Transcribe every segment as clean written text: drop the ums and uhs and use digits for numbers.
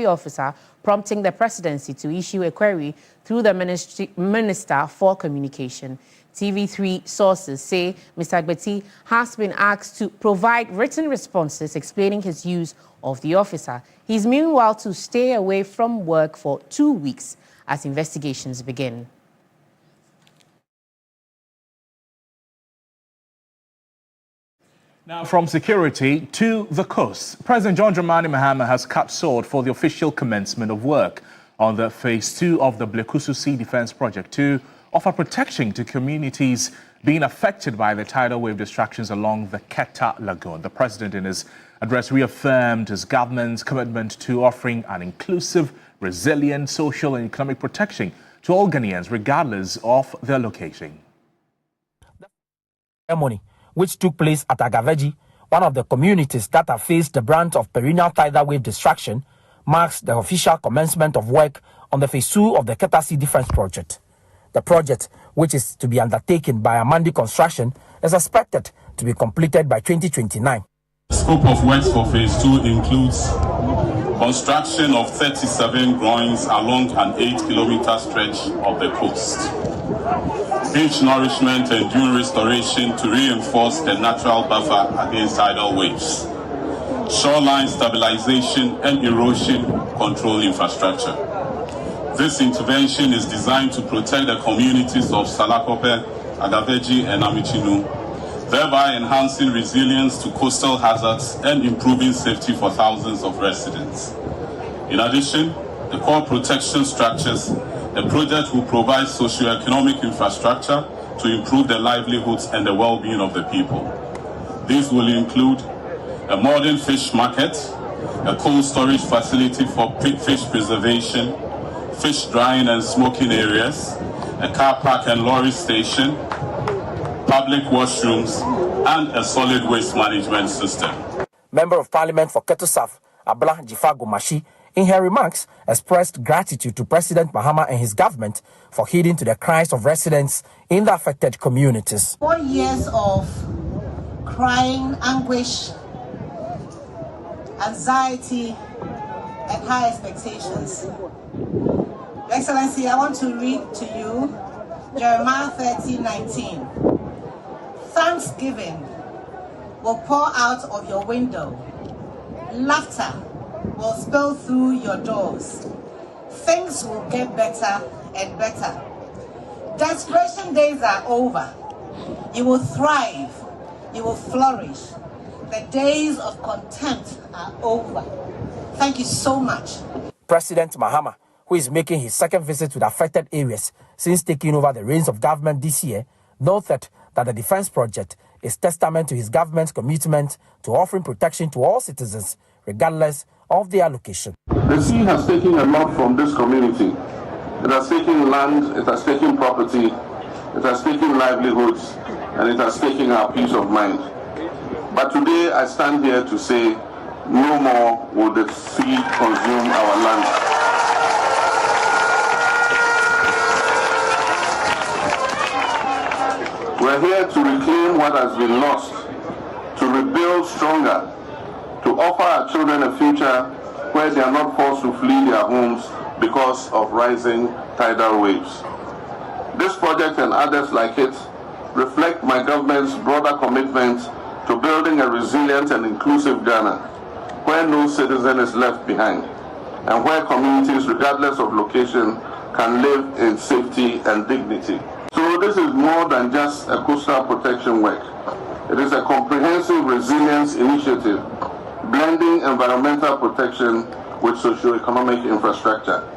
officer, prompting the presidency to issue a query through the Minister for Communication. TV3 sources say Mr. Agbeti has been asked to provide written responses explaining his use of the officer. He's meanwhile to stay away from work for 2 weeks as investigations begin. Now, from security to the coast, President John Dramani Mahama has cut short for the official commencement of work on the Phase 2 of the Blekusu Sea Defense Project to offer protection to communities being affected by the tidal wave distractions along the Keta Lagoon. The president, in his address, reaffirmed his government's commitment to offering an inclusive, resilient social and economic protection to all Ghanaians, regardless of their location. Ceremony, which took place at Agaveji, one of the communities that have faced the brunt of perennial tidal wave distraction, marks the official commencement of work on the Phase 2 of the Keta Sea Defense Project. The project, which is to be undertaken by Amandi Construction, is expected to be completed by 2029. The scope of works for Phase 2 includes construction of 37 groins along an 8-kilometer stretch of the coast, beach nourishment and dune restoration to reinforce the natural buffer against tidal waves, shoreline stabilization and erosion control infrastructure. This intervention is designed to protect the communities of Salakope, Agaveji and Amichinu, thereby enhancing resilience to coastal hazards and improving safety for thousands of residents. In addition, the core protection structures, the project will provide socio-economic infrastructure to improve the livelihoods and the well-being of the people. These will include a modern fish market, a cold storage facility for fish preservation, fish drying and smoking areas, a car park and lorry station, public washrooms, and a solid waste management system. Member of Parliament for Ketu South, Abla Jifago Mashi, in her remarks, expressed gratitude to President Mahama and his government for heeding to the cries of residents in the affected communities. 4 years of crying, anguish, anxiety, and high expectations. Your Excellency, I want to read to you Jeremiah 30:19. Thanksgiving will pour out of your window. Laughter will spill through your doors. Things will get better and better. Desperation days are over. You will thrive. You will flourish. The days of contempt are over. Thank you so much. President Mahama, who is making his second visit to the affected areas since taking over the reins of government this year, noted that the defense project is testament to his government's commitment to offering protection to all citizens, regardless of their location. The sea has taken a lot from this community. It has taken land, it has taken property, it has taken livelihoods, and it has taken our peace of mind. But today I stand here to say, no more will the sea consume our land. We're here to reclaim what has been lost, to rebuild stronger, to offer our children a future where they are not forced to flee their homes because of rising tidal waves. This project and others like it reflect my government's broader commitment to building a resilient and inclusive Ghana, where no citizen is left behind, and where communities, regardless of location, can live in safety and dignity. So this is more than just a coastal protection work. It is a comprehensive resilience initiative, blending environmental protection with socio-economic infrastructure.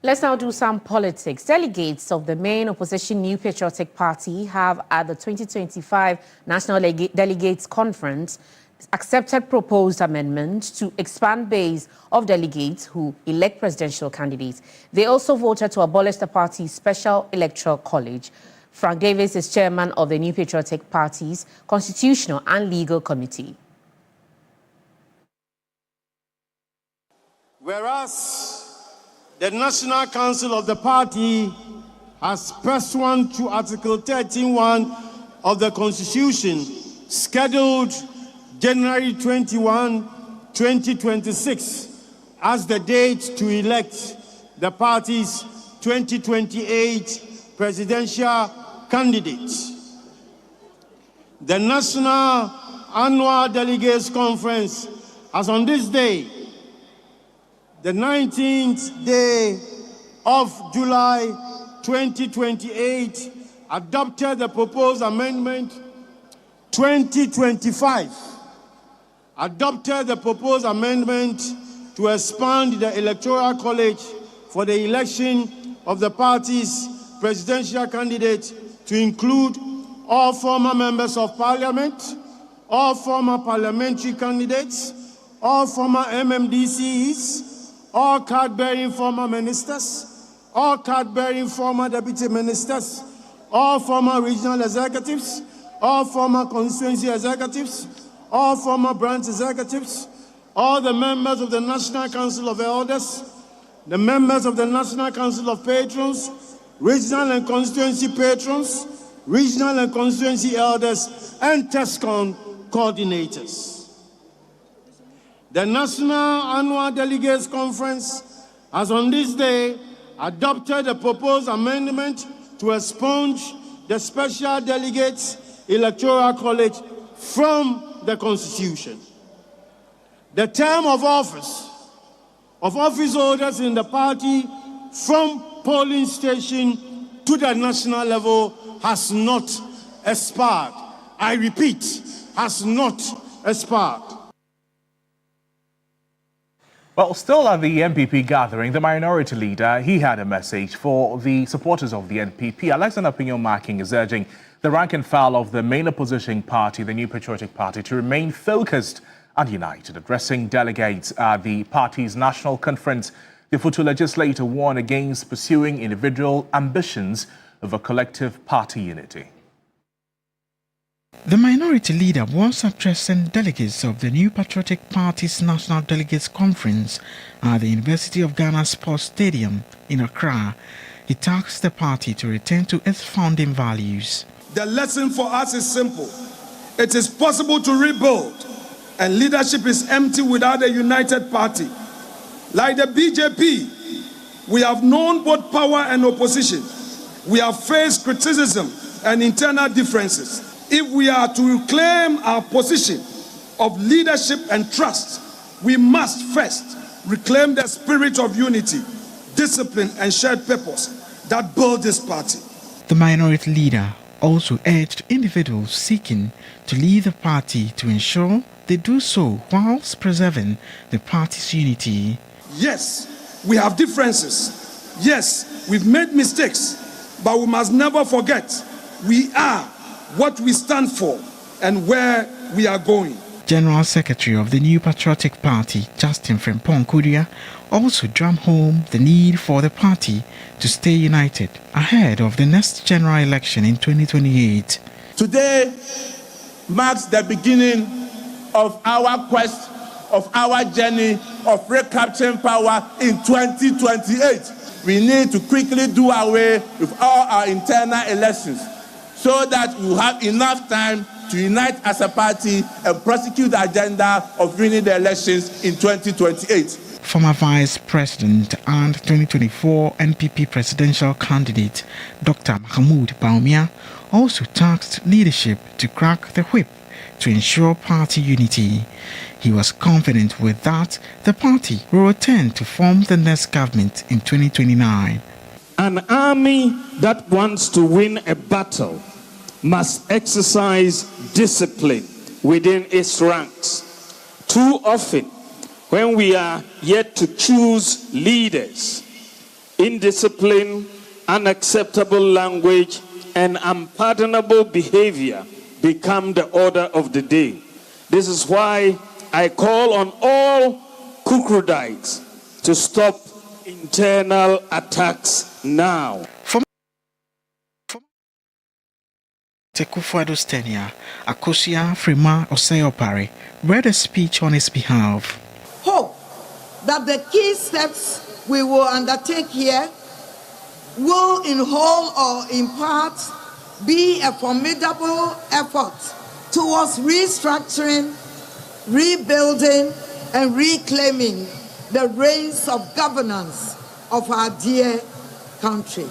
Let's now do some politics. Delegates of the main opposition New Patriotic Party have, at the 2025 National Delegates Conference, accepted proposed amendments to expand base of delegates who elect presidential candidates. They also voted to abolish the party's special electoral college. Frank Davis is chairman of the New Patriotic Party's Constitutional and Legal Committee. Whereas the National Council of the party has pursuant to Article 13(1) of the Constitution, scheduled January 21, 2026 as the date to elect the party's 2028 presidential candidates. The National Annual Delegates Conference has on this day, the 19th day of July 2028, adopted the proposed amendment 2025, adopted the proposed amendment to expand the Electoral College for the election of the party's presidential candidate to include all former members of parliament, all former parliamentary candidates, all former MMDCs, all card-bearing former ministers, all card-bearing former deputy ministers, all former regional executives, all former constituency executives, all former branch executives, all the members of the National Council of Elders, the members of the National Council of Patrons, regional and constituency patrons, regional and constituency elders, and TESCON coordinators. The National Annual Delegates Conference has on this day adopted a proposed amendment to expunge the Special Delegates Electoral College from the Constitution. The term of office holders in the party from polling station to the national level has not expired. I repeat, has not expired. Well, still at the NPP gathering, the minority leader, he had a message for the supporters of the NPP. Alexander Pinyo-Marking is urging the rank and file of the main opposition party, the New Patriotic Party, to remain focused and united. Addressing delegates at the party's national conference, the Futu legislator warned against pursuing individual ambitions over collective party unity. The minority leader was addressing delegates of the New Patriotic Party's National Delegates Conference at the University of Ghana Sports Stadium in Accra. He tasked the party to return to its founding values. The lesson for us is simple. It is possible to rebuild, and leadership is empty without a united party. Like the BJP, we have known both power and opposition. We have faced criticism and internal differences. If we are to reclaim our position of leadership and trust, we must first reclaim the spirit of unity, discipline, and shared purpose that build this party. The minority leader also urged individuals seeking to lead the party to ensure they do so whilst preserving the party's unity. Yes, we have differences. Yes, we've made mistakes, but we must never forget we are what we stand for and where we are going. General Secretary of the New Patriotic Party, Justin Frimpong Kudia, also drummed home the need for the party to stay united ahead of the next general election in 2028. Today marks the beginning of our quest, of our journey of recapturing power in 2028. We need to quickly do away with all our internal elections, so that we have enough time to unite as a party and prosecute the agenda of winning the elections in 2028. Former Vice President and 2024 NPP presidential candidate Dr. Mahmoud Baumia also tasked leadership to crack the whip to ensure party unity. He was confident with that the party will return to form the next government in 2029. An army that wants to win a battle must exercise discipline within its ranks. Too often, when we are yet to choose leaders, indiscipline, unacceptable language, and unpardonable behavior become the order of the day. This is why I call on all Kukrudites to stop internal attacks now. Tekufuado's tenure, Akosia Frima Osayopare read a speech on his behalf. Hope that the key steps we will undertake here will in whole or in part be a formidable effort towards restructuring, rebuilding, and reclaiming the reins of governance of our dear country.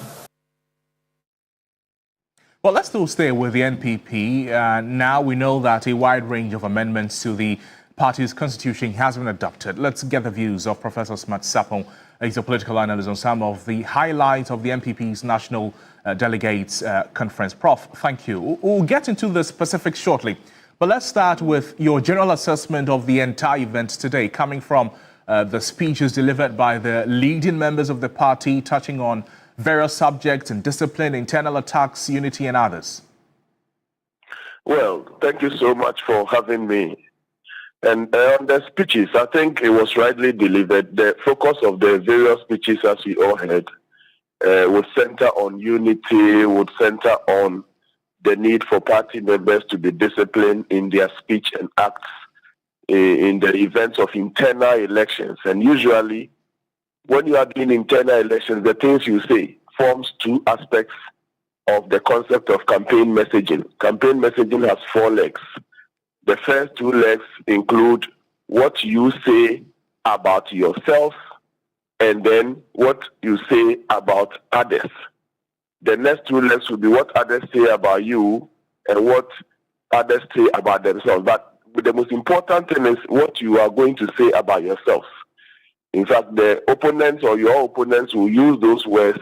Well, let's still stay with the NPP. Now we know that a wide range of amendments to the party's constitution has been adopted. Let's get the views of Professor Smart Sapon. He's a political analyst on some of the highlights of the NPP's National Delegates Conference. Prof, thank you. We'll get into the specifics shortly. But let's start with your general assessment of the entire event today, coming from the speeches delivered by the leading members of the party, touching on various subjects and discipline, internal attacks, unity, and others. Well, thank you so much for having me. And on the speeches, I think it was rightly delivered. The focus of the various speeches, as we all heard, would center on unity, would center on the need for party members to be disciplined in their speech and acts in the events of internal elections. And usually, when you are doing internal elections, the things you say forms two aspects of the concept of campaign messaging. Campaign messaging has 4 legs. The first 2 legs include what you say about yourself and then what you say about others. The next 2 legs will be what others say about you and what others say about themselves. But the most important thing is what you are going to say about yourself. In fact, the opponents or your opponents will use those words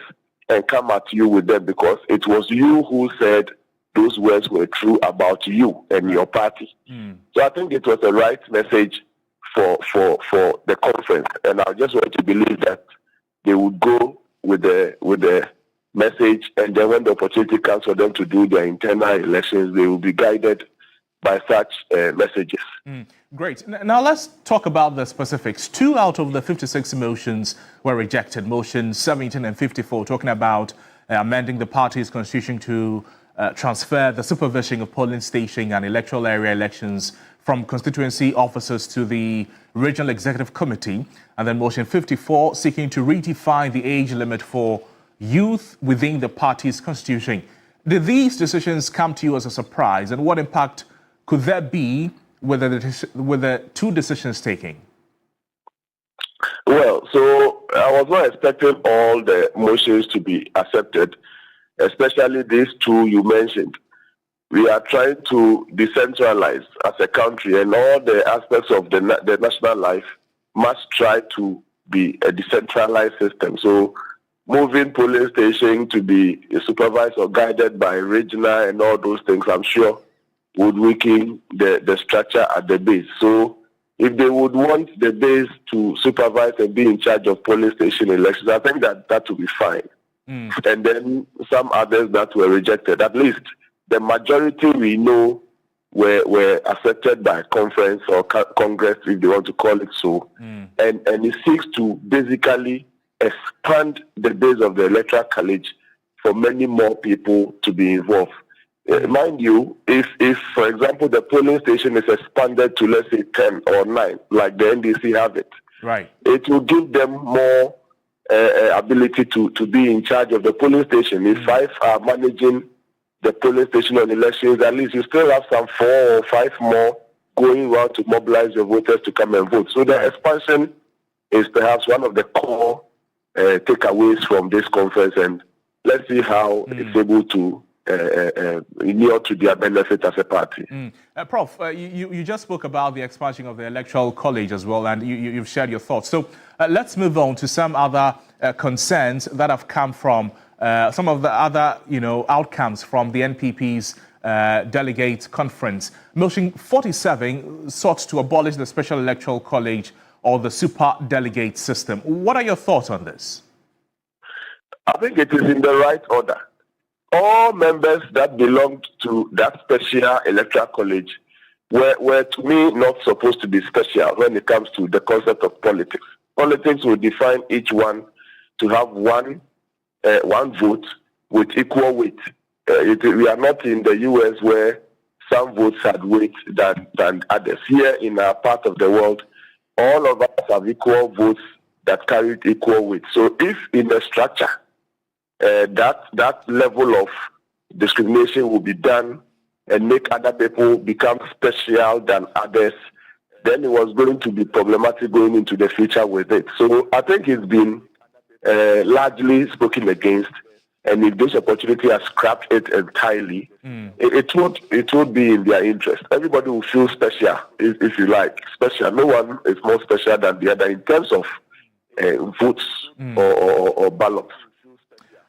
and come at you with them because it was you who said those words were true about you and your party. So I think it was the right message for the conference, and I just want to believe that they would go with the message, and then when the opportunity comes for them to do their internal elections, they will be guided by such messages. Great. Now let's talk about the specifics. 2 out of the 56 motions were rejected. Motions 17 and 54, talking about amending the party's constitution to transfer the supervision of polling station and electoral area elections from constituency officers to the Regional Executive Committee. And then motion 54, seeking to redefine the age limit for youth within the party's constitution. Did these decisions come to you as a surprise, and what impact could there be with the 2 decisions taken? Well, so I was not expecting all the motions to be accepted, especially these 2 you mentioned. We are trying to decentralize as a country, and all the aspects of the national life must try to be a decentralized system. So moving polling station to be supervised or guided by regional and all those things, I'm sure, would weaken the structure at the base. So if they would want the base to supervise and be in charge of polling station elections, I think that would be fine. And then some others that were rejected, at least the majority we know were accepted by conference or Congress, if they want to call it so. And it seeks to basically expand the base of the Electoral College for many more people to be involved. Mind you, if, for example, the polling station is expanded to, let's say, 10 or 9, like the NDC have it, right, it will give them more ability to be in charge of the polling station. If 5 are managing the polling station on elections, at least you still have some 4 or 5 more going around to mobilize your voters to come and vote. So the expansion is perhaps one of the core takeaways from this conference, and let's see how it's able to near to their benefit as a party. Prof, you just spoke about the expansion of the Electoral College as well, and you've shared your thoughts. So let's move on to some other concerns that have come from some of the other, outcomes from the NPP's delegate conference. Motion 47 sought to abolish the Special Electoral College or the super delegate system. What are your thoughts on this? I think it is in the right order. All members that belonged to that special electoral college were to me not supposed to be special when it comes to the concept of politics. Politics will define each one to have one vote with equal weight. We are not in the US where some votes had weight than others. Here in our part of the world, all of us have equal votes that carried equal weight. So if in a structure that level of discrimination will be done and make other people become special than others, then it was going to be problematic going into the future with it. So I think it's been largely spoken against, and if this opportunity has scrapped it entirely, it would be in their interest. Everybody will feel special, if you like, special. No one is more special than the other in terms of votes or ballots.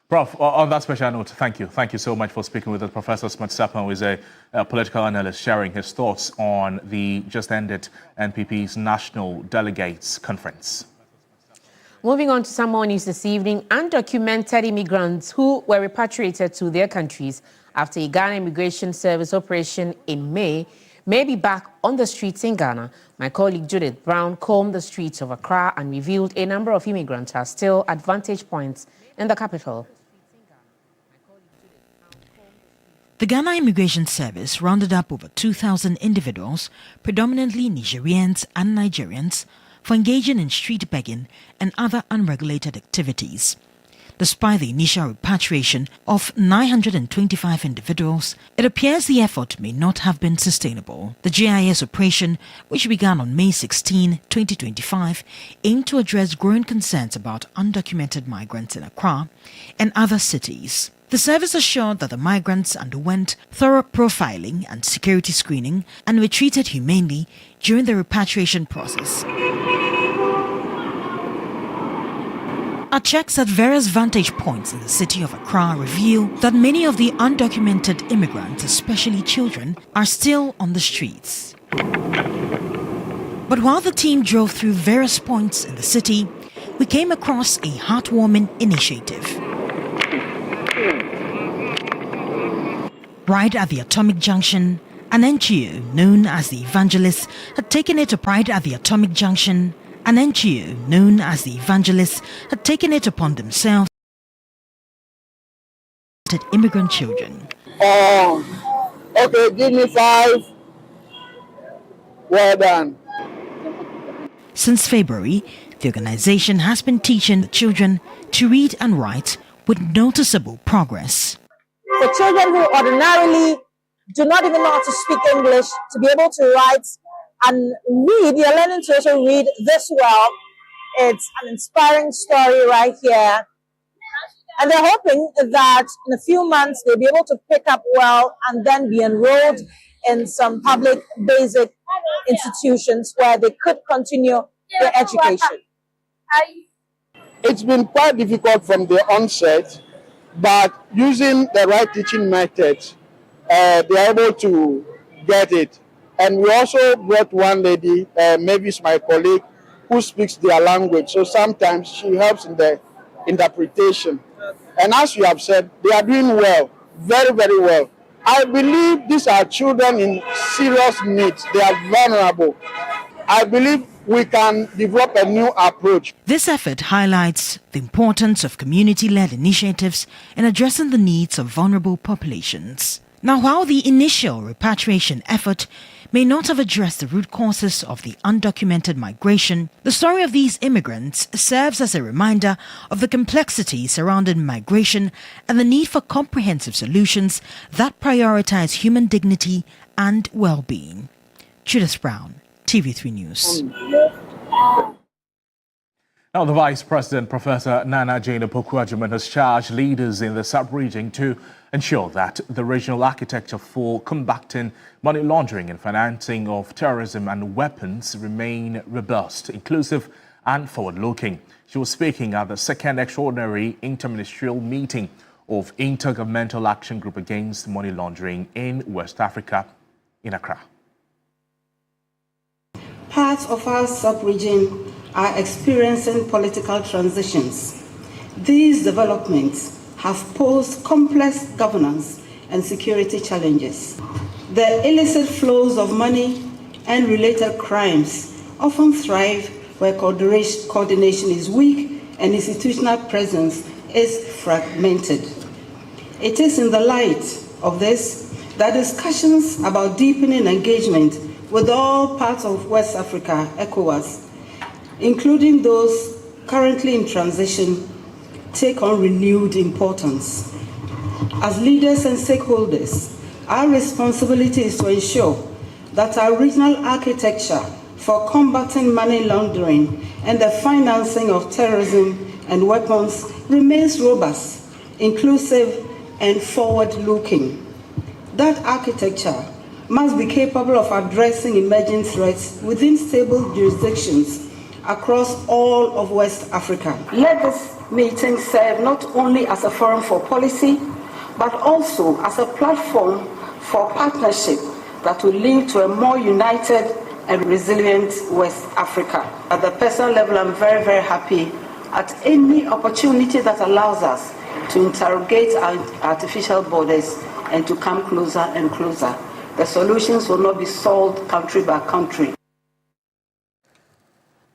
Prof, on that special note, thank you. Thank you so much for speaking with us. Professor Smart Sapon, who is a political analyst, sharing his thoughts on the just ended NPP's National Delegates Conference. Moving on to some more news this evening, undocumented immigrants who were repatriated to their countries after a Ghana Immigration Service operation in May be back on the streets in Ghana. My colleague Judith Brown combed the streets of Accra and revealed a number of immigrants are still at vantage points in the capital. The Ghana Immigration Service rounded up over 2,000 individuals, predominantly Nigerians and Nigerians, for engaging in street begging and other unregulated activities. Despite the initial repatriation of 925 individuals, it appears the effort may not have been sustainable. The GIS operation, which began on May 16, 2025, aimed to address growing concerns about undocumented migrants in Accra and other cities. The service assured that the migrants underwent thorough profiling and security screening and were treated humanely during the repatriation process. Our checks at various vantage points in the city of Accra reveal that many of the undocumented immigrants, especially children, are still on the streets. But while the team drove through various points in the city, we came across a heartwarming initiative. Right at the Atomic Junction, an NGO known as the Evangelists had taken it upon themselves to immigrant children. Okay, give me 5. Well done. Since February, the organization has been teaching the children to read and write with noticeable progress. For children who ordinarily do not even know how to speak English, to be able to write and read, they're learning to also read this well. It's an inspiring story right here. And they're hoping that in a few months they'll be able to pick up well and then be enrolled in some public basic institutions where they could continue their education. It's been quite difficult from the onset, but using the right teaching methods, they're able to get it. And we also brought one lady, Mavis, my colleague, who speaks their language. So sometimes she helps in the interpretation. And as you have said, they are doing well, very, very well. I believe these are children in serious needs. They are vulnerable. I believe we can develop a new approach. This effort highlights the importance of community-led initiatives in addressing the needs of vulnerable populations. Now, while the initial repatriation effort may not have addressed the root causes of the undocumented migration, the story of these immigrants serves as a reminder of the complexity surrounding migration and the need for comprehensive solutions that prioritize human dignity and well-being. Judith Brown, TV3 News. Now, the Vice President, Professor Nana Jane Opoku-Agyeman, has charged leaders in the sub-region to ensure that the regional architecture for combating money laundering and financing of terrorism and weapons remain robust, inclusive and forward-looking. She was speaking at the second extraordinary interministerial meeting of Intergovernmental Action Group Against Money Laundering in West Africa in Accra. Parts of our sub-region are experiencing political transitions. These developments have posed complex governance and security challenges. The illicit flows of money and related crimes often thrive where coordination is weak and institutional presence is fragmented. It is in the light of this that discussions about deepening engagement with all parts of West Africa, ECOWAS, including those currently in transition, take on renewed importance. As leaders and stakeholders, our responsibility is to ensure that our regional architecture for combating money laundering and the financing of terrorism and weapons remains robust, inclusive, and forward-looking. That architecture must be capable of addressing emerging threats within stable jurisdictions across all of West Africa. Let this meeting serve not only as a forum for policy, but also as a platform for partnership that will lead to a more united and resilient West Africa. At the personal level, I'm very, very happy at any opportunity that allows us to interrogate our artificial borders and to come closer and closer. The solutions will not be solved country by country.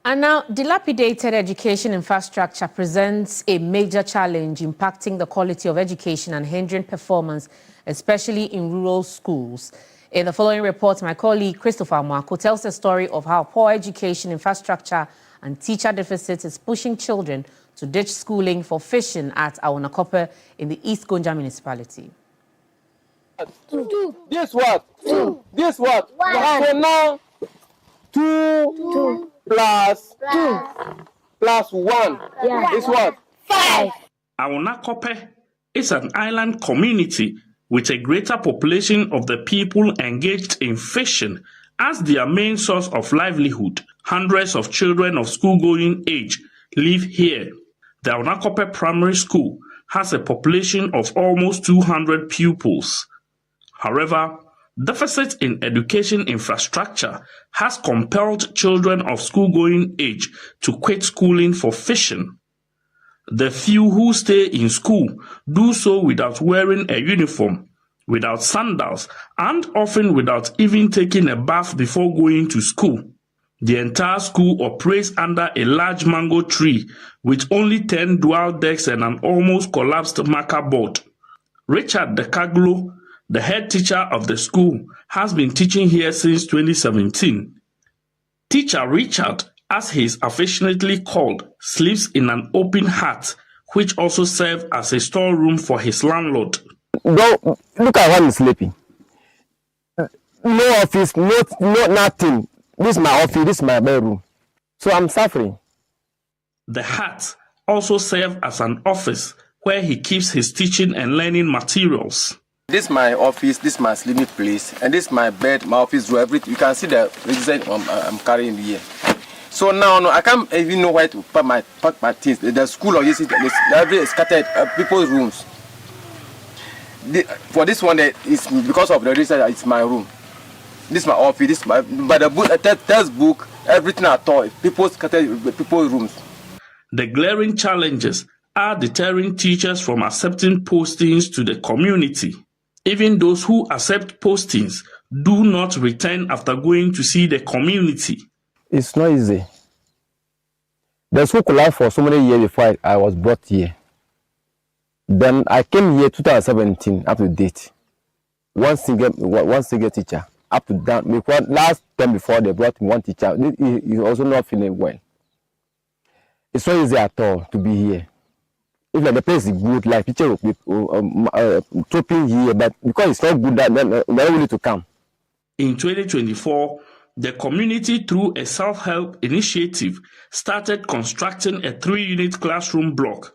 And now, dilapidated education infrastructure presents a major challenge impacting the quality of education and hindering performance, especially in rural schools. In the following report, my colleague Christopher Marco tells the story of how poor education infrastructure and teacher deficit is pushing children to ditch schooling for fishing at Awunakope in the East Gonja municipality. This what? This what? So now, 2 plus 1 is what? 5. Awunakope is an island community with a greater population of the people engaged in fishing as their main source of livelihood. Hundreds of children of school-going age live here. The Awunakope Primary School has a population of almost 200 pupils. However, deficit in education infrastructure has compelled children of school-going age to quit schooling for fishing. The few who stay in school do so without wearing a uniform, without sandals, and often without even taking a bath before going to school. The entire school operates under a large mango tree with only 10 dual decks and an almost collapsed marker board. Richard Dekaglo, the head teacher of the school, has been teaching here since 2017. Teacher Richard, as he is affectionately called, sleeps in an open hut, which also serves as a storeroom for his landlord. Go, look at when he's sleeping. No office, no nothing. This is my office, this is my bedroom. So I'm suffering. The hut also serves as an office where he keeps his teaching and learning materials. This is my office, this is my sleeping place, and this is my bed, my office room, everything. You can see the reason I'm carrying here. So now I can't even know where to pack my things. The school or every scattered people's rooms. For this one, it's because of the reason it's my room. This is my office. This is my but the book, textbook, everything at all. People's scattered people's rooms. The glaring challenges are deterring teachers from accepting postings to the community. Even those who accept postings do not return after going to see the community. It's not easy. The school collapsed for so many years before I was brought here. Then I came here 2017 up to date. One single teacher up to down. Because last time before they brought me one teacher, he's also not feeling well. It's not easy at all to be here. If the place is good, like teacher will be trooping here, but because it's not good, they're willing to come. In 2024, the community, through a self-help initiative, started constructing a 3-unit classroom block.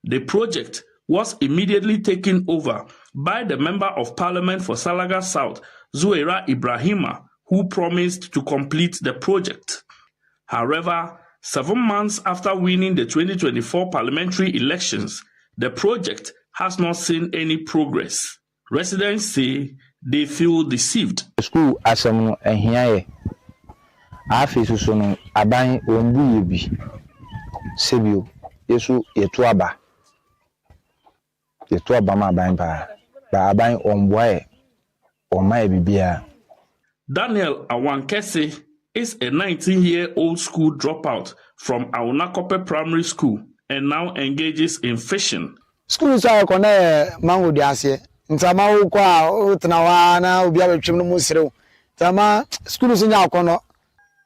The project was immediately taken over by the Member of Parliament for Salaga South, Zuwaira Ibrahima, who promised to complete the project. However, 7 months after winning the 2024 parliamentary elections, the project has not seen any progress. Residents say they feel deceived. School asem no ehia afi so no aban ombu yebi sebio yesu yetu aba ma aban ba aban omboa oma bibia. Daniel Awankese is a 19-year-old school dropout from Awunakope Primary School and now engages in fishing. School is a corner mango diasie. Ntama ukwa utnawa na ubia betwem no musrew. Tama school is nya akono.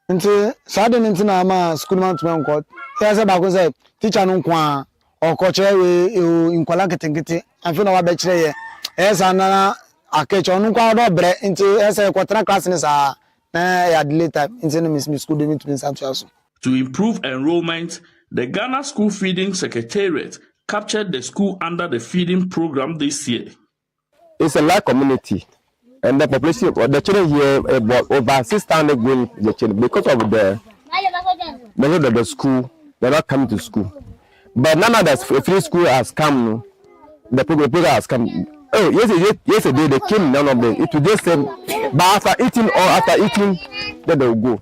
Nti sade ntina ma school man tuma nko. Ya se ba ko say teacher no kwa okoche we inkwala ketenkete. Anfi na wa be kire ye. Esa na akecho no kwa do bre nti esa kwatra class ni sa To improve enrollment, the Ghana School Feeding Secretariat captured the school under the feeding program this year. It's a large community, and the population of the children here about over 600 going the children because of the school. They're not coming to school. But now that free school has come, the program has come. Oh, yesterday they came, none of them. It will just say, but after eating, then they'll go.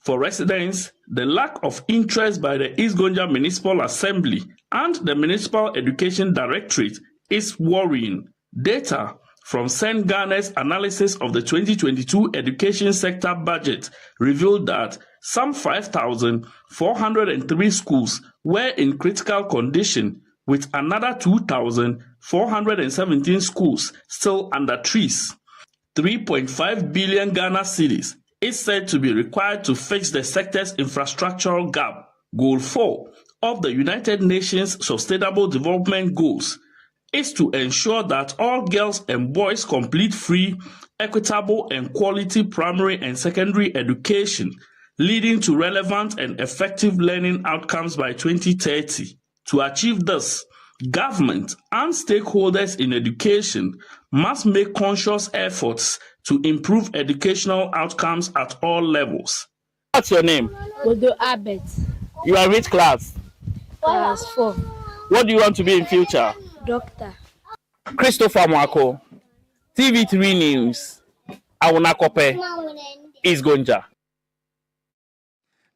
For residents, the lack of interest by the East Gonja Municipal Assembly and the Municipal Education Directorate is worrying. Data from St. Ghana's analysis of the 2022 education sector budget revealed that some 5,403 schools were in critical condition, with another 2,417 schools still under trees. 3.5 billion Ghana cedis is said to be required to fix the sector's infrastructural gap. Goal 4 of the United Nations Sustainable Development Goals is to ensure that all girls and boys complete free, equitable, and quality primary and secondary education, leading to relevant and effective learning outcomes by 2030. To achieve this, government and stakeholders in education must make conscious efforts to improve educational outcomes at all levels. What's your name? Odo Abet. You are which class? Class 4. What do you want to be in future? Doctor. Christopher Mwako, TV3 News, Awunakope, East Gonja.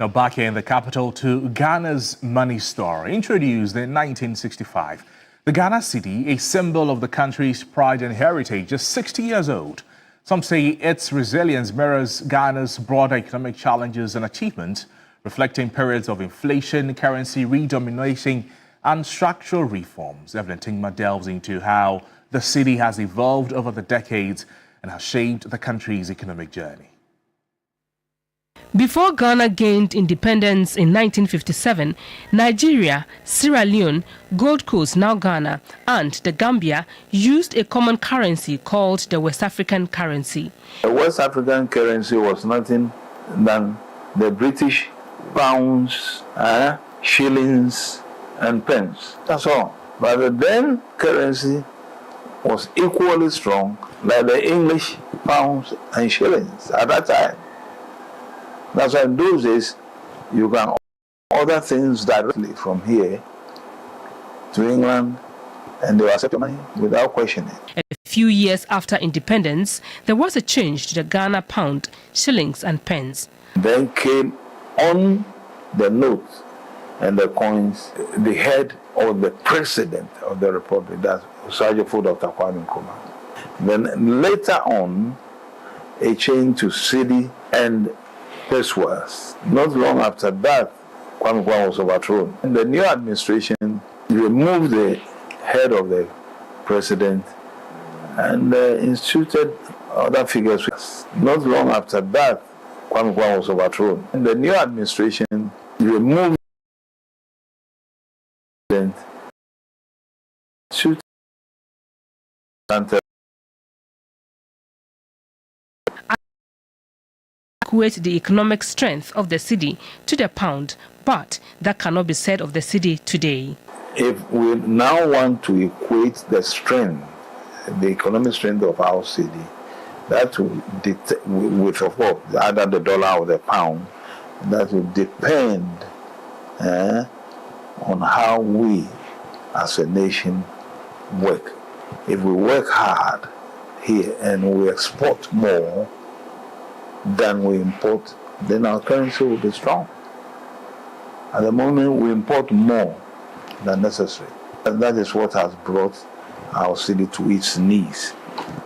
Now back here in the capital to Ghana's money story. Introduced in 1965, the Ghana Cedi, a symbol of the country's pride and heritage, is 60 years old. Some say its resilience mirrors Ghana's broader economic challenges and achievements, reflecting periods of inflation, currency redominating, and structural reforms. Evelyn Tingma delves into how the Cedi has evolved over the decades and has shaped the country's economic journey. Before Ghana gained independence in 1957, Nigeria, Sierra Leone, Gold Coast, now Ghana, and the Gambia used a common currency called the West African currency. The West African currency was nothing than the British pounds, shillings, and pence. That's all. But the then currency was equally strong like the English pounds and shillings at that time. That's why in those days you can order things directly from here to England and they will accept your money without questioning. A few years after independence, there was a change to the Ghana pound, shillings, and pence. Then came on the notes and the coins the head of the president of the republic, that's Sergeant Dr. Kwame Nkrumah. Then later on, a change to Cedi and pesewas. Not long after that, Kwame Nkrumah was overthrown. And the new administration removed the head of the president and instituted other figures. Not long after that, Kwame Nkrumah was overthrown. And the new administration removed the equate the economic strength of the Cedi to the pound, but that cannot be said of the Cedi today. If we now want to equate the strength, the economic strength of our Cedi, that will with of course either the dollar or the pound, that will depend on how we as a nation work. If we work hard here and we export more than we import, then our currency will be strong. At the moment, we import more than necessary. And that is what has brought our city to its knees.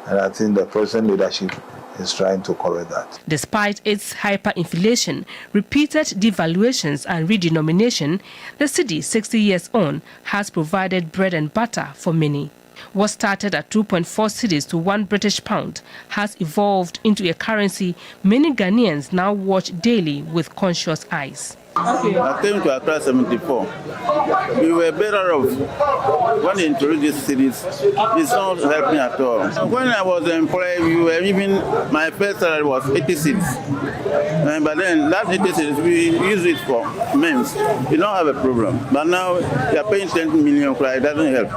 And I think the present leadership is trying to correct that. Despite its hyperinflation, repeated devaluations and redenomination, the Cedi, 60 years on, has provided bread and butter for many. What started at 2.4 cedis to 1 British pound has evolved into a currency many Ghanaians now watch daily with conscious eyes. Okay. I came to Accra 74. We were better off when they introduced these cities. It's not helping at all. When I was employed, my first salary was 80 cedis. But then that 80 cedis, we use it for means. We don't have a problem. But now we are paying 10 million, it doesn't help.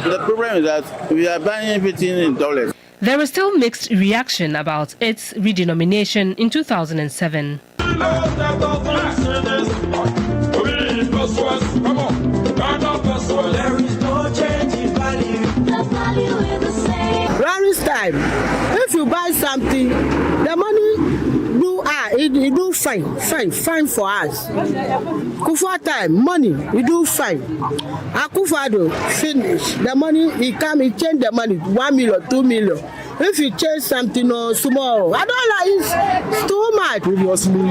The problem is that we are buying everything in dollars. There is still mixed reaction about its redenomination in 2007. Rally's time. If you buy something, the money it do fine for us. Kufa time, money, we do fine. Akufado finish. The money, he change the money, 1 million, 2 million. If you change something or small, I don't like it's too much. Previously,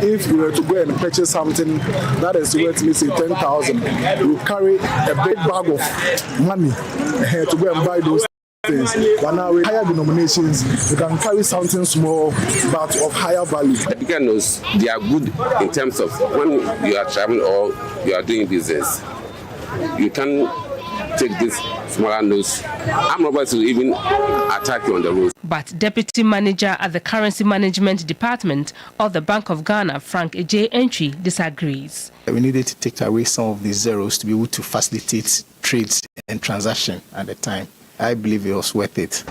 if you were to go and purchase something that is worth, let's say 10,000, you carry a big bag of money to go and buy those things. But now with higher denominations, you can carry something small but of higher value. The bigger notes, they are good in terms of when you are traveling or you are doing business. You can take this smaller notes. I'm not about to even attack you on the road. But Deputy Manager at the Currency Management Department of the Bank of Ghana, Frank J. Entry, disagrees. We needed to take away some of the zeros to be able to facilitate trades and transaction at the time. I believe it was worth it.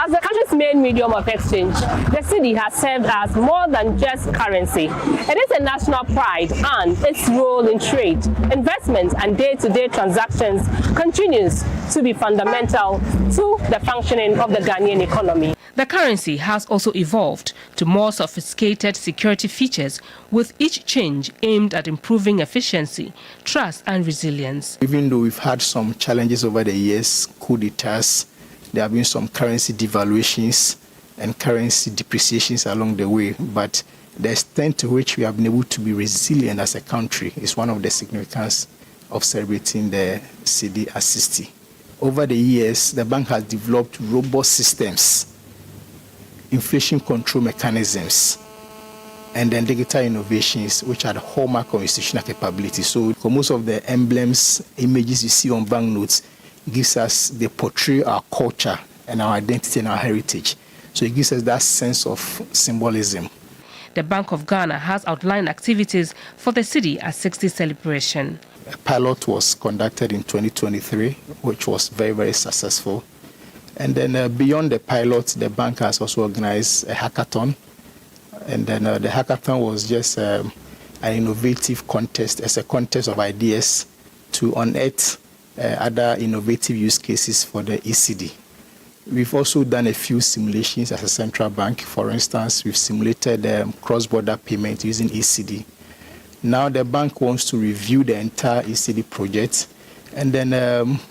As the country's main medium of exchange, the cedi has served as more than just currency. It is a national pride, and its role in trade, investment, and day-to-day transactions continues to be fundamental to the functioning of the Ghanaian economy. The currency has also evolved to more sophisticated security features, with each change aimed at improving efficiency, trust, and resilience. Even though we've had some challenges over the years, coup d'etats, there have been some currency devaluations and currency depreciations along the way, but the extent to which we have been able to be resilient as a country is one of the significance of celebrating the Cedi as 60. Over the years, the bank has developed robust systems, inflation control mechanisms, and then digital innovations, which are the hallmark of institutional capability. So for most of the emblems, images you see on banknotes, gives us, they portray our culture and our identity and our heritage. So it gives us that sense of symbolism. The Bank of Ghana has outlined activities for the Cedi as 60 celebration. A pilot was conducted in 2023, which was very, very successful. And then beyond the pilot, the bank has also organized a hackathon. And then the hackathon was just an innovative contest. It's a contest of ideas to unearth other innovative use cases for the ECD. We've also done a few simulations as a central bank. For instance, we've simulated cross-border payment using ECD. Now the bank wants to review the entire ECD project, and then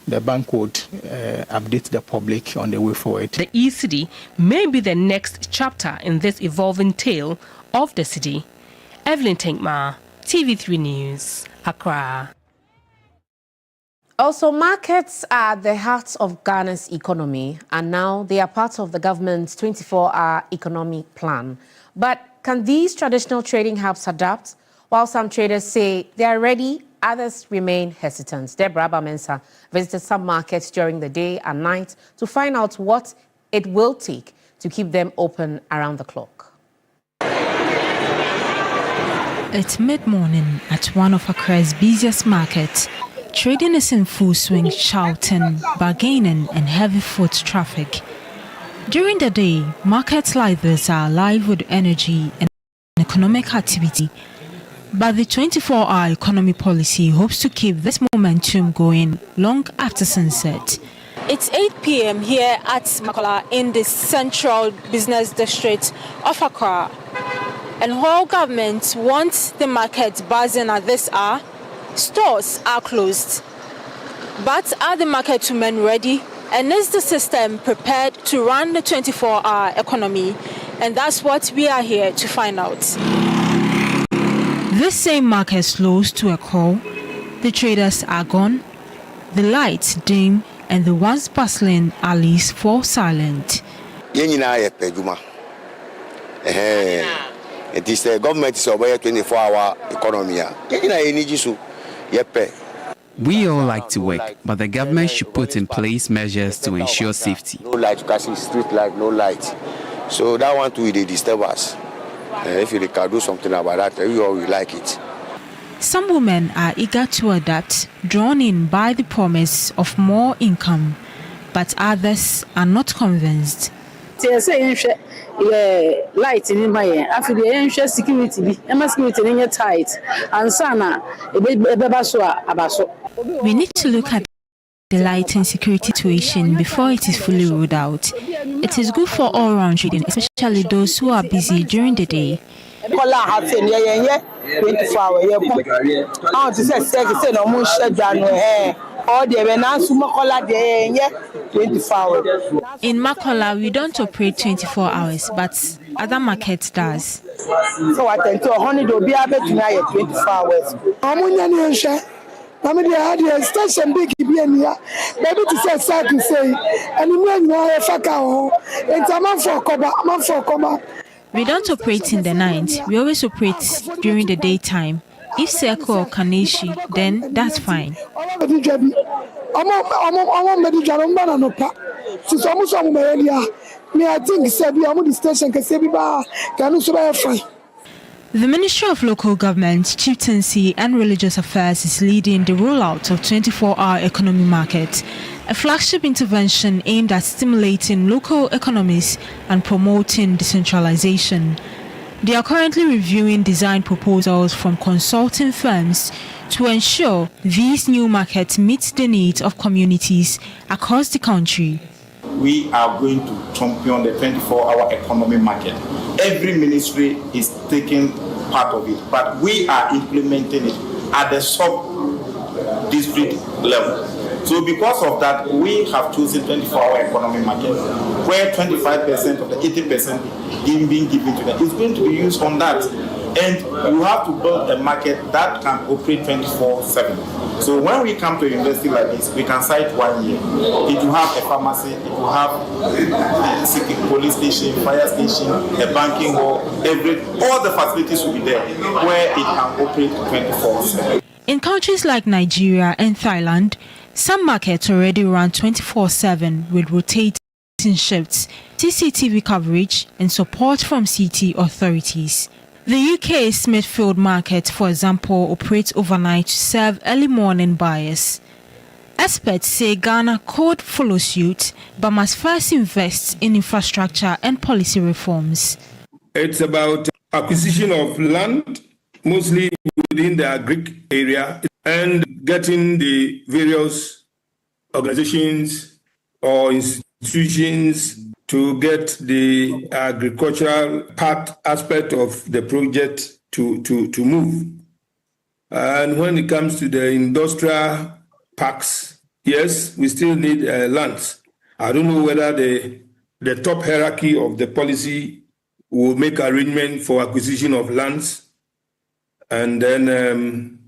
the bank would update the public on the way forward. The ECD may be the next chapter in this evolving tale of the city. Evelyn Tenkma, TV3 News, Accra. Also, markets are the heart of Ghana's economy, and now they are part of the government's 24-hour economic plan. But can these traditional trading hubs adapt? While some traders say they are ready, others remain hesitant. Deborah Bamensa visited some markets during the day and night to find out what it will take to keep them open around the clock. It's mid-morning at one of Accra's busiest markets. Trading is in full swing, shouting, bargaining, and heavy foot traffic. During the day, markets like this are alive with energy and economic activity. But the 24-hour economy policy hopes to keep this momentum going long after sunset. It's 8 p.m. here at Makola in the central business district of Accra. And while government wants the market buzzing at this hour, stores are closed. But are the market women ready? And is the system prepared to run the 24-hour economy? And that's what we are here to find out. This same market slows to a crawl. The traders are gone, the lights dim, and the once bustling alleys fall silent. It is the government is over 24-hour economy. We all like to work, but the government should put in place measures to ensure safety. No light, you can see street light, no light. So that one too, they disturb us. If you can do something about that, we all will like it. Some women are eager to adapt, drawn in by the promise of more income, but others are not convinced. Light in my after the security be tight and sana We need to look at the light and security situation before it is fully ruled out. It is good for all-round trading, especially those who are busy during the day. In Makola, we don't operate 24 hours, but other markets does. So I tend to 100 will be able to 24 hours. I mean, they had a station big maybe to say something say, and when you are a fakao, it's a man for cover. We don't operate in the night. We always operate during the daytime. If Seko or Kaneshi, then that's fine. The Ministry of Local Government, Chieftaincy and Religious Affairs is leading the rollout of 24-hour economy market, a flagship intervention aimed at stimulating local economies and promoting decentralization. They are currently reviewing design proposals from consulting firms to ensure these new markets meet the needs of communities across the country. We are going to champion the 24-hour economy market. Every ministry is taking part of it, but we are implementing it at the sub-district level. So because of that, we have chosen 24-hour economy market, where 25% of the 80% being given to them is going to be used on that. And you have to build a market that can operate 24/7. So when we come to a university like this, we can cite 1 year. It will have a pharmacy, it will have a police station, fire station, a banking hall, all the facilities will be there where it can operate 24/7. In countries like Nigeria and Thailand, some markets already run 24/7 with rotating shifts, CCTV coverage, and support from city authorities. The UK's Smithfield market, for example, operates overnight to serve early morning buyers. Experts say Ghana could follow suit, but must first invest in infrastructure and policy reforms. It's about acquisition of land, mostly within the agric area, and getting the various organizations or institutions to get the agricultural part aspect of the project to move. And when it comes to the industrial parks, yes, we still need lands. I don't know whether the top hierarchy of the policy will make arrangement for acquisition of lands, and then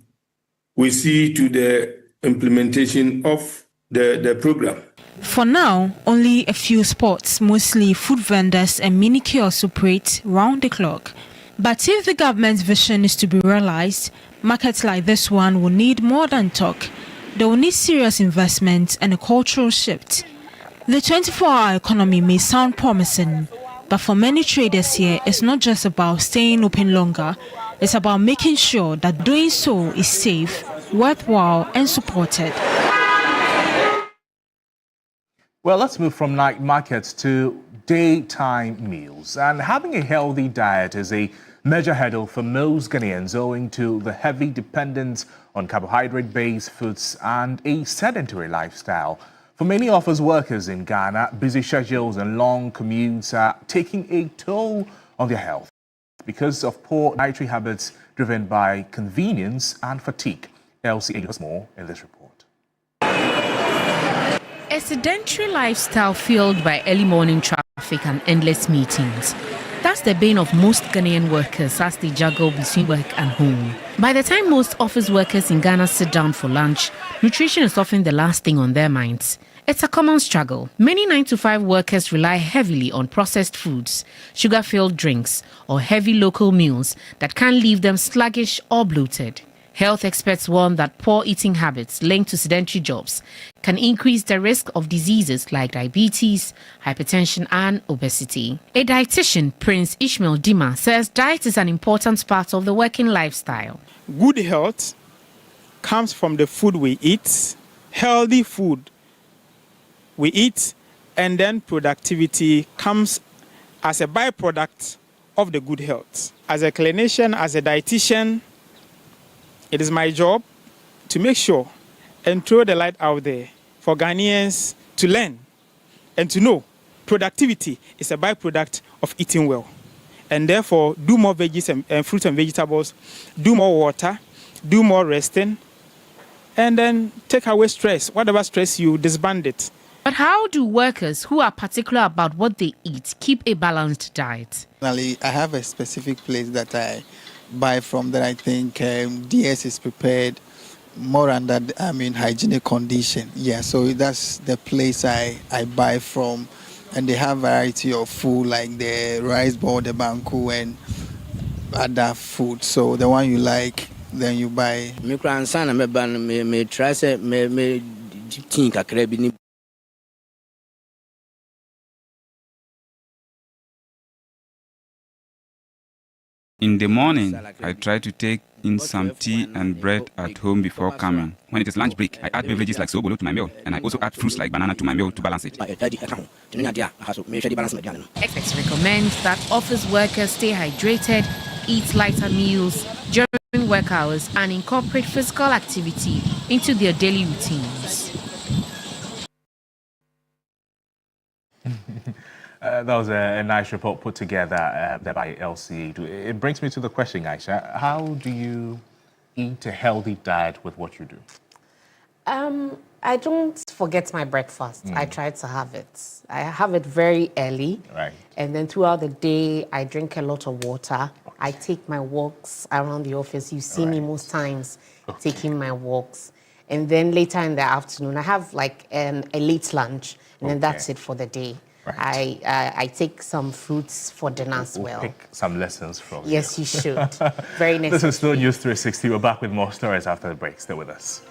we see to the implementation of the program. For now, only a few spots, mostly food vendors and mini kiosks, operate round the clock. But if the government's vision is to be realized, markets like this one will need more than talk. They will need serious investment and a cultural shift. The 24-hour economy may sound promising, but for many traders here, it's not just about staying open longer. It's about making sure that doing so is safe, worthwhile, and supported. Well, let's move from night markets to daytime meals. And having a healthy diet is a major hurdle for most Ghanaians owing to the heavy dependence on carbohydrate-based foods and a sedentary lifestyle. For many of us workers in Ghana, busy schedules and long commutes are taking a toll on their health because of poor dietary habits driven by convenience and fatigue. LCA has more in this report. A sedentary lifestyle fueled by early morning traffic and endless meetings. That's the bane of most Ghanaian workers as they juggle between work and home. By the time most office workers in Ghana sit down for lunch, nutrition is often the last thing on their minds. It's a common struggle. Many 9-to-5 workers rely heavily on processed foods, sugar-filled drinks, or heavy local meals that can leave them sluggish or bloated. Health experts warn that poor eating habits linked to sedentary jobs can increase the risk of diseases like diabetes, hypertension, and obesity. A dietitian, Prince Ishmael Dima, says diet is an important part of the working lifestyle. Good health comes from the food we eat, healthy food we eat, and then productivity comes as a byproduct of the good health. As a clinician, as a dietitian, it is my job to make sure and throw the light out there for Ghanaians to learn and to know productivity is a byproduct of eating well. And therefore, do more veggies and fruits and vegetables, do more water, do more resting, and then take away stress. Whatever stress you, disband it. But how do workers who are particular about what they eat keep a balanced diet? I have a specific place that I buy from that I think DS is prepared more under hygienic condition. Yeah, so that's the place I buy from, and they have variety of food like the rice ball, the banku, and other food. So the one you like, then you buy. In the morning, I try to take in some tea and bread at home before coming. When it is lunch break, I add beverages like sobolo to my meal, and I also add fruits like banana to my meal to balance it. Experts recommend that office workers stay hydrated, eat lighter meals during work hours, and incorporate physical activity into their daily routines. That was a nice report put together there by LCA. It brings me to the question, Ayisha. How do you eat a healthy diet with what you do? I don't forget my breakfast. I try to have it. I have it very early. Right. And then throughout the day, I drink a lot of water. Okay. I take my walks around the office. You see me most times taking my walks. And then later in the afternoon, I have like a late lunch. And then that's it for the day. Right. I take some fruits for dinner as well. Pick some lessons from Yes, you should. Very necessary. This is still News 360. We're back with more stories after the break. Stay with us.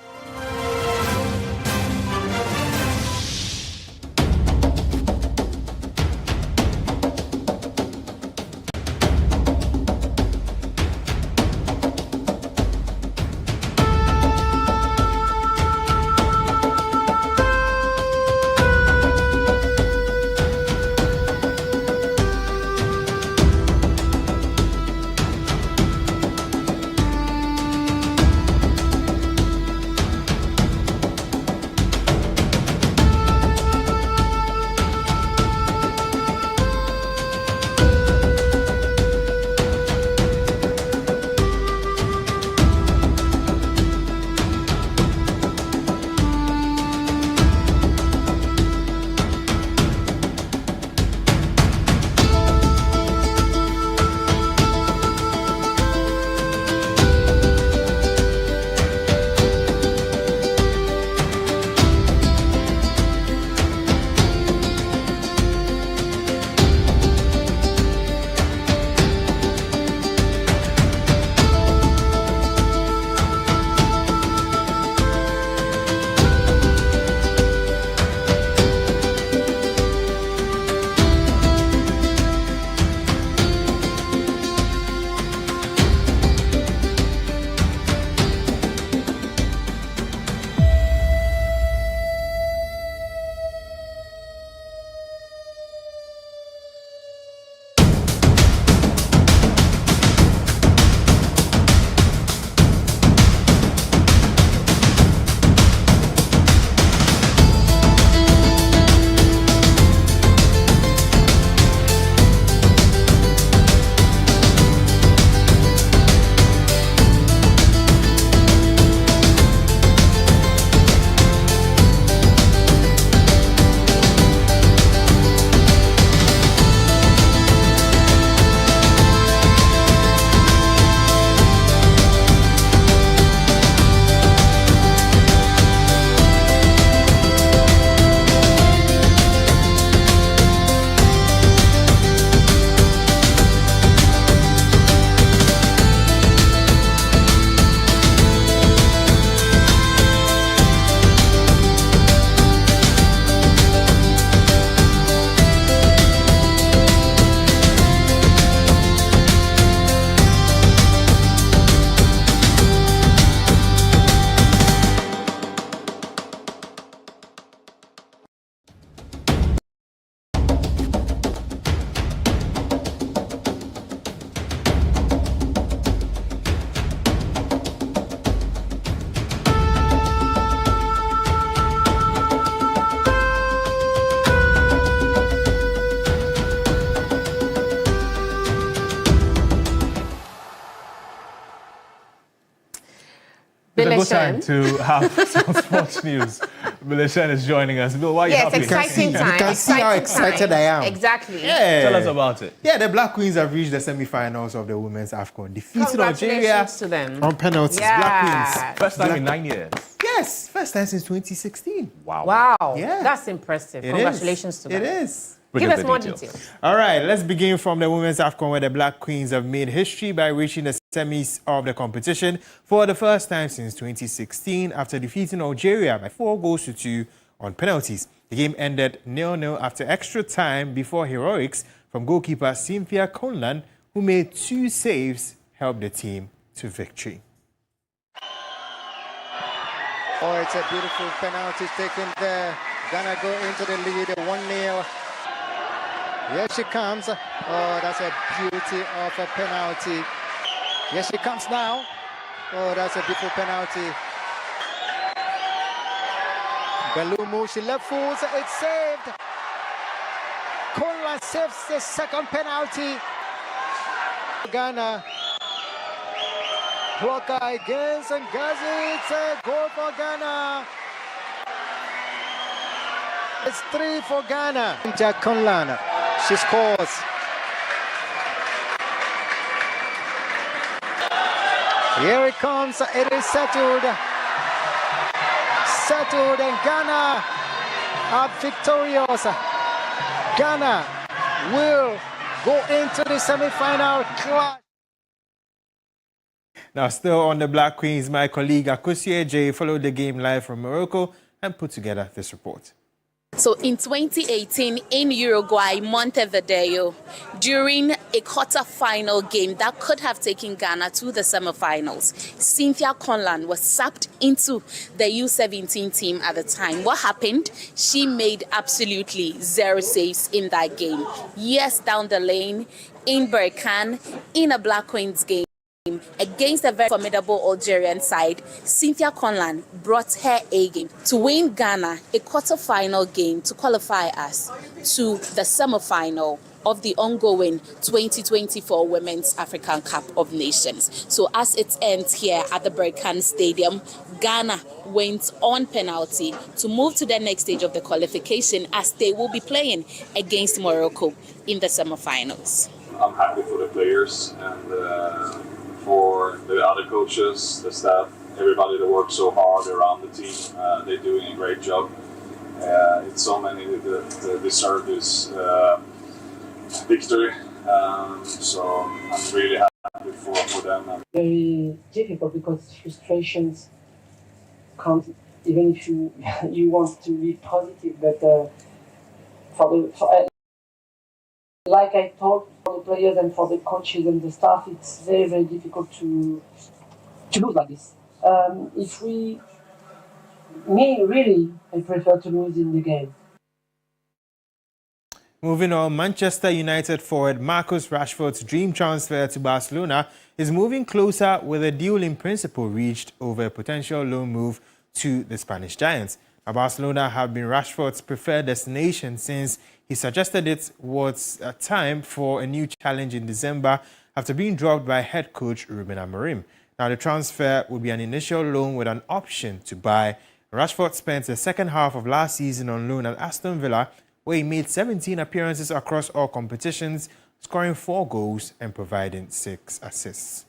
It's a good time to have some sports news. Bill Shen is joining us. Bill, why are you happy? Exciting time. You can see how excited I am. Exactly. Yeah. Tell us about it. Yeah, the Black Queens have reached the semi-finals of the Women's AFCON, defeating Algeria Congratulations to them. on penalties. Black Queens. First time in 9 years. Yes, first time since 2016. Wow. Yeah. That's impressive. Congratulations to them. It is. Give us more details. All right, let's begin from the Women's AFCON, where the Black Queens have made history by reaching the semis of the competition for the first time since 2016 after defeating Algeria by 4-2 on penalties. The game ended 0-0 after extra time before heroics from goalkeeper Cynthia Conlan, who made 2 saves, helped the team to victory. Oh, it's a beautiful penalty taken there. Ghana go into the lead 1-0. Here she comes. Oh, that's a beauty of a penalty. Here she comes now. Oh, that's a beautiful penalty. Belumu, she left foot. It's saved. Conlan saves the second penalty. Ghana. Blocker against Ngazi. It's a goal for Ghana. It's 3 for Ghana. Conlan. She scores. Here it comes. It is settled. Settled, and Ghana are victorious. Ghana will go into the semi-final clash. Now, still on the Black Queens, my colleague Akusie J followed the game live from Morocco and put together this report. So in 2018 in Uruguay, Montevideo, during a quarter-final game that could have taken Ghana to the semi-finals, Cynthia Conlan was sapped into the U17 team at the time. What happened? She made absolutely 0 saves in that game. Yes, down the lane, in Berkane, in a Black Queens game, against a very formidable Algerian side, Cynthia Conlan brought her A game to win Ghana a quarter-final game to qualify us to the semi-final of the ongoing 2024 Women's African Cup of Nations. So as it ends here at the Berkane Stadium, Ghana wins on penalty to move to the next stage of the qualification as they will be playing against Morocco in the semi-finals. I'm happy for the players and for the other coaches, the staff, everybody that works so hard around the team. They're doing a great job. It's so many that deserve this victory. So I'm really happy for them. Very difficult because frustrations come even if you want to be positive, but like I told for the players and for the coaches and the staff, it's very, very difficult to lose like this. I prefer to lose in the game. Moving on, Manchester United forward Marcus Rashford's dream transfer to Barcelona is moving closer with a deal in principle reached over a potential loan move to the Spanish Giants. Now, Barcelona have been Rashford's preferred destination since he suggested it was time for a new challenge in December after being dropped by head coach Ruben Amorim. Now, the transfer will be an initial loan with an option to buy. Rashford spent the second half of last season on loan at Aston Villa, where he made 17 appearances across all competitions, scoring 4 goals and providing 6 assists.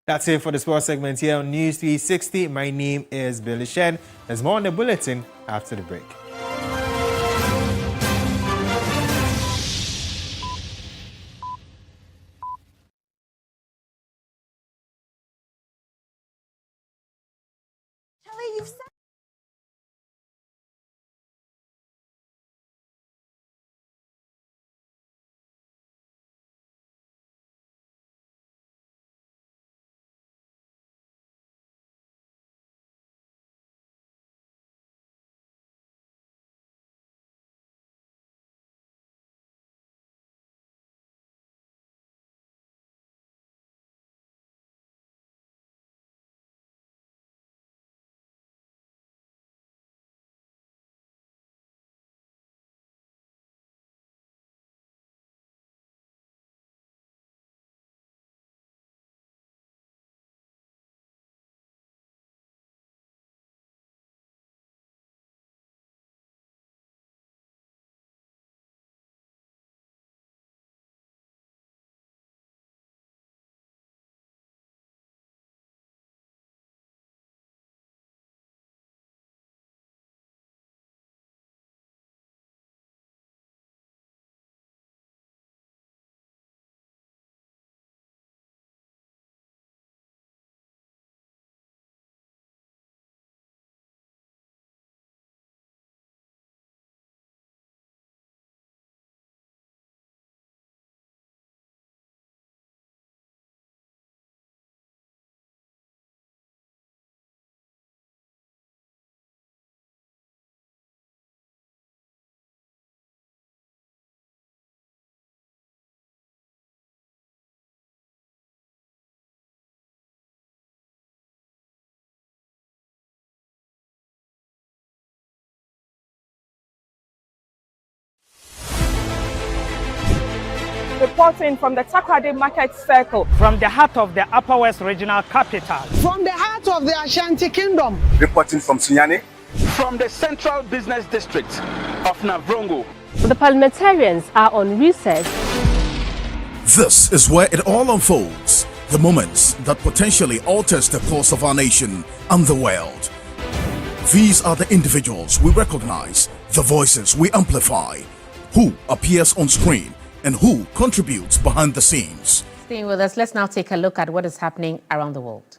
That's it for the sports segment here on News 360. My name is Billy Shen. There's more on the bulletin after the break. reporting from the Takoradi Market Circle, from the heart of the Upper West Regional Capital. From the heart of the Ashanti Kingdom. Reporting from Sunyani. From the Central Business District of Navrongo. The parliamentarians are on recess. This is where it all unfolds. The moments that potentially alters the course of our nation and the world. These are the individuals we recognize, the voices we amplify, who appears on screen and who contributes behind the scenes. Staying with us, let's now take a look at what is happening around the world.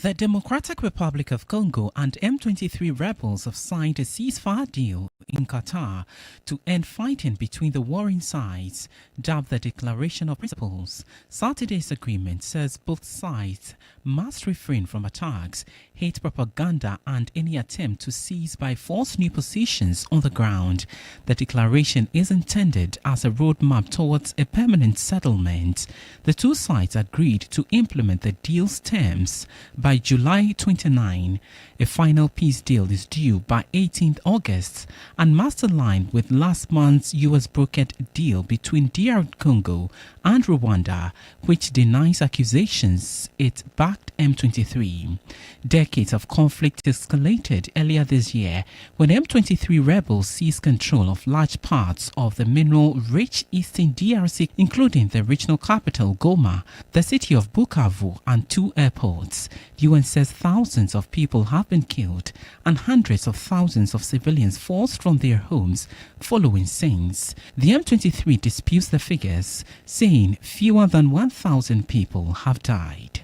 The Democratic Republic of Congo and M23 rebels have signed a ceasefire deal in Qatar to end fighting between the warring sides, dubbed the Declaration of Principles. Saturday's agreement says both sides must refrain from attacks, hate propaganda, and any attempt to seize by force new positions on the ground. The declaration is intended as a roadmap towards a permanent settlement. The two sides agreed to implement the deal's terms by July 29. A final peace deal is due by 18th August and must align with last month's U.S. brokered deal between DR Congo and Rwanda, which denies accusations it backed M23. Decades of conflict escalated earlier this year when M23 rebels seized control of large parts of the mineral-rich eastern DRC, including the regional capital Goma, the city of Bukavu, and two airports. The UN says thousands of people have been killed and hundreds of thousands of civilians forced from their homes following scenes. The M23 disputes the figures, saying fewer than 1,000 people have died.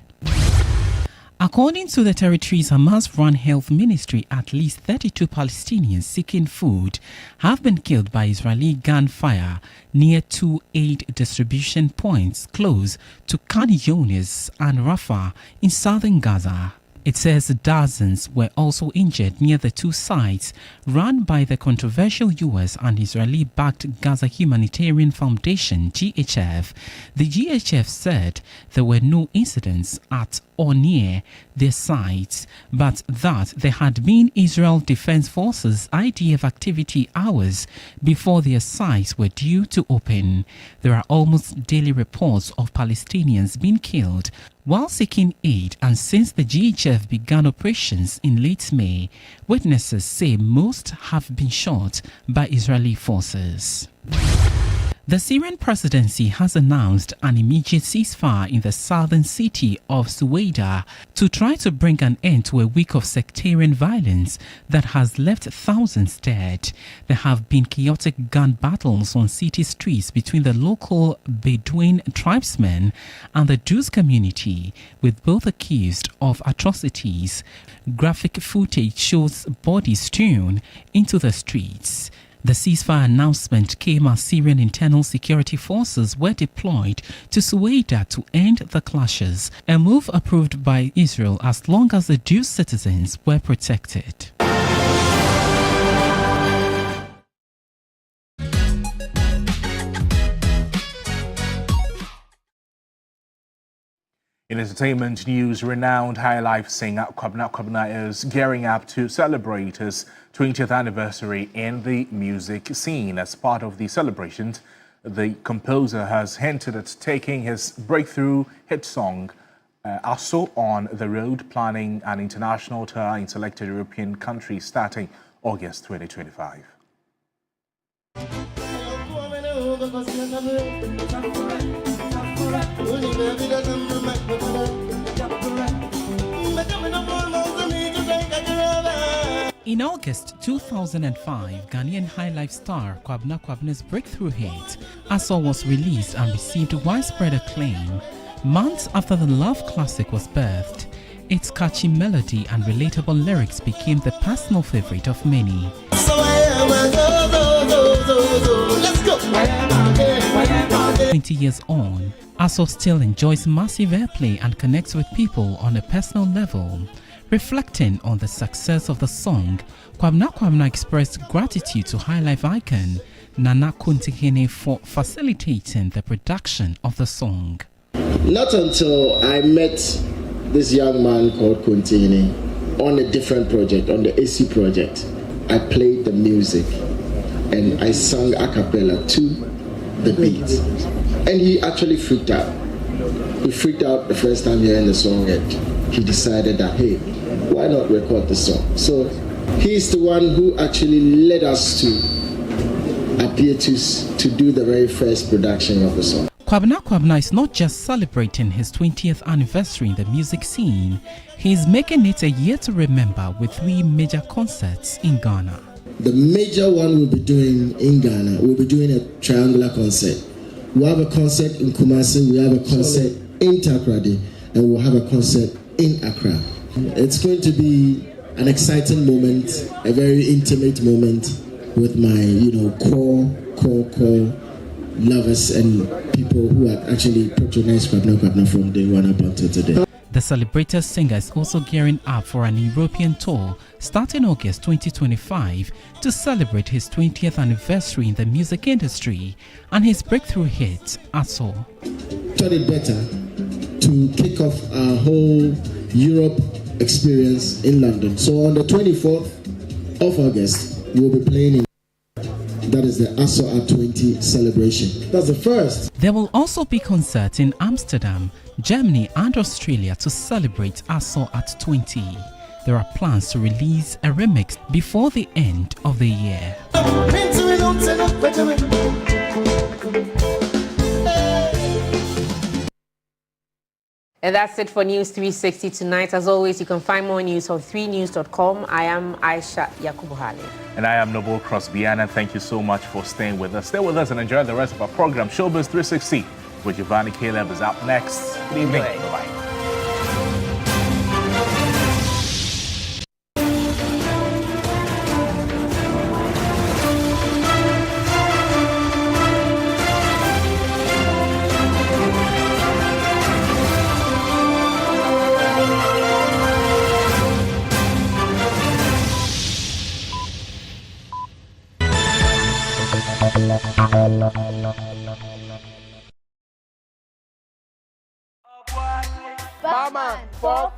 According to the territory's Hamas-run health ministry, at least 32 Palestinians seeking food have been killed by Israeli gunfire near two aid distribution points close to Khan Younis and Rafah in southern Gaza. It says dozens were also injured near the two sites run by the controversial U.S. and Israeli-backed Gaza Humanitarian Foundation, GHF. The GHF said there were no incidents at or near their sites, but that there had been Israel Defense Forces IDF activity hours before their sites were due to open. There are almost daily reports of Palestinians being killed while seeking aid, and since the GHF began operations in late May, witnesses say most have been shot by Israeli forces. The Syrian presidency has announced an immediate ceasefire in the southern city of Suwaida to try to bring an end to a week of sectarian violence that has left thousands dead. There have been chaotic gun battles on city streets between the local Bedouin tribesmen and the Druze community, with both accused of atrocities. Graphic footage shows bodies strewn into the streets. The ceasefire announcement came as Syrian internal security forces were deployed to Suwaida to end the clashes, a move approved by Israel as long as the Druze citizens were protected. In entertainment news, renowned Highlife singer Kwabena is gearing up to celebrate his 20th anniversary in the music scene. As part of the celebrations, the composer has hinted at taking his breakthrough hit song, Aso, on the road, planning an international tour in selected European countries starting August 2025. In August 2005, Ghanaian Highlife star Kwabena's breakthrough hit, Aso, was released and received widespread acclaim. Months after the love classic was birthed, its catchy melody and relatable lyrics became the personal favorite of many. 20 years on, Aso still enjoys massive airplay and connects with people on a personal level. Reflecting on the success of the song, Kwabena expressed gratitude to Highlife icon Nana Kuntikene for facilitating the production of the song. Not until I met this young man called Kuntini on a different project, on the AC project, I played the music and I sang a cappella to the beat. And he actually freaked out. He freaked out the first time hearing the song, and he decided that, hey, why not record the song? So he's the one who actually led us to appear to do the very first production of the song. Kwabena is not just celebrating his 20th anniversary in the music scene, he's making it a year to remember with 3 major concerts in Ghana. The major one we'll be doing in Ghana, we'll be doing a triangular concert. We'll have a concert in Kumasi, we'll have a concert in Takoradi, and we'll have a concert in Accra. It's going to be an exciting moment, a very intimate moment with my, core lovers and people who have actually patronized Kwabena from day one up until today. The celebrated singer is also gearing up for an European tour starting August 2025 to celebrate his 20th anniversary in the music industry and his breakthrough hit, Aso. Thought it better to kick off our whole Europe experience in London. So on the 24th of August, we'll be playing in. That is the ASO at 20 celebration. That's the first. There will also be concerts in Amsterdam, Germany and Australia to celebrate ASO at 20. There are plans to release a remix before the end of the year. And that's it for News 360 tonight. As always, you can find more news on 3news.com. I am Ayisha Yakubu. And I am Noble Crosby. Annan, thank you so much for staying with us. Stay with us and enjoy the rest of our program. Showbiz 360 with Giovanni Caleb is up next. Good evening. Bye-bye. Barman, 4